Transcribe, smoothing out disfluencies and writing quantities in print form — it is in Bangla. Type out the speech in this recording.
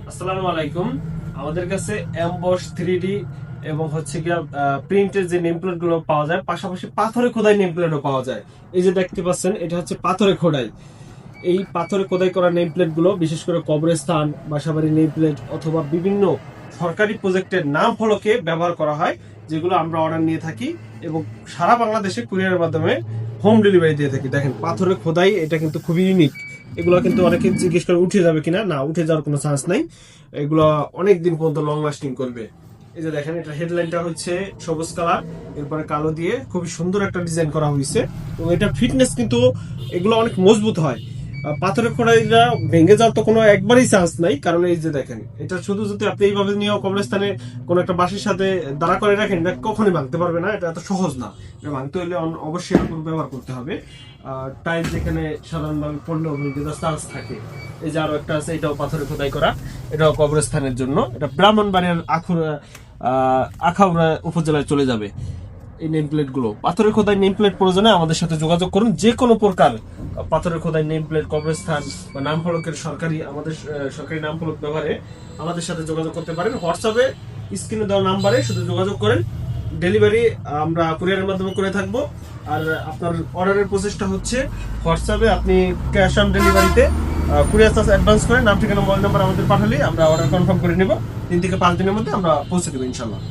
আসসালামু আলাইকুম। আমাদের কাছে এমবস 3D এবং হচ্ছে গিয়া প্রিন্টের যে নেম প্লেট গুলো পাওয়া যায়, পাশাপাশি পাথরে খোদাই নেম প্লেটও পাওয়া যায়। এই যে দেখতে পাচ্ছেন, এটা হচ্ছে পাথরে খোদাই। এই পাথরে খোদাই করা নেম প্লেট গুলো বিশেষ করে কবরস্থান, বাসাবাড়ি নেম প্লেট অথবা বিভিন্ন সরকারি প্রজেক্টের নাম ফলকে ব্যবহার করা হয়, যেগুলো আমরা অর্ডার নিয়ে থাকি এবং সারা বাংলাদেশে কুরিয়ারের মাধ্যমে হোম ডেলিভারি দিয়ে থাকি। দেখেন পাথরে খোদাই, এটা কিন্তু খুবই ইউনিক। এগুলো কিন্তু অনেকে জিজ্ঞেস করে উঠে যাবে কিনা, না উঠে যাওয়ার কোনো চান্স নাই। এগুলো অনেক দিন পর্যন্ত লং লাস্টিং করবে। এই যে দেখেন, এটা হেডলাইনটা হচ্ছে সবুজ কালার, এরপরে কালো দিয়ে খুবই সুন্দর একটা ডিজাইন করা হয়েছে এবং এটা ফিটনেস কিন্তু এগুলো অনেক মজবুত হয়। পাথরের খোদাইটা ভেঙে যাওয়ার তো কোনো একবারই চান্স নাই, কারণ এই যে দেখেন, এটা শুধু যদি আপনি এইভাবে নিয়ে কবরস্থানে কোনো একটা বাঁশের সাথে দাঁড়া করে রাখেন, এটা কখনোই ভাঙতে পারবে না। এটা এত সহজ না। এটা ভাঙতে হলে অবশ্যই এরকম ব্যবহার করতে হবে। টাইল যেখানে সাধারণভাবে পড়লেও ভেঙে যাওয়ার চান্স থাকে। এই যে আরো একটা আছে, এটাও পাথরে খোদাই করা, এটাও কবরস্থানের জন্য। এটা ব্রাহ্মণবাড়িয়ার আখাউড়া উপজেলায় চলে যাবে। এই নেম প্লেট গুলো পাথরের খোদাই নেম প্লেট প্রয়োজনে আমাদের সাথে যোগাযোগ করুন। যে কোনো প্রকার পাথরের খোদাই নেম প্লেট, কবরস্থান বা নাম ফলকের সরকারি নাম ফলক ব্যবহারে আমাদের সাথে যোগাযোগ করতে পারেন। হোয়াটসঅ্যাপে স্ক্রিনে দেওয়া নাম্বারে শুধু যোগাযোগ করেন। ডেলিভারি আমরা কুরিয়ারের মাধ্যমে করে থাকবো। আর আপনার অর্ডারের প্রসেসটা হচ্ছে, হোয়াটসঅ্যাপে আপনি ক্যাশ অন ডেলিভারিতে কুরিয়ার চার্জ অ্যাডভান্স করে নাম ঠিকানা মোবাইল নাম্বার আমাদের পাঠালে আমরা অর্ডার কনফার্ম করে নেব। 3 থেকে 5 দিনের মধ্যে আমরা পৌঁছে দেবো ইনশাল্লাহ।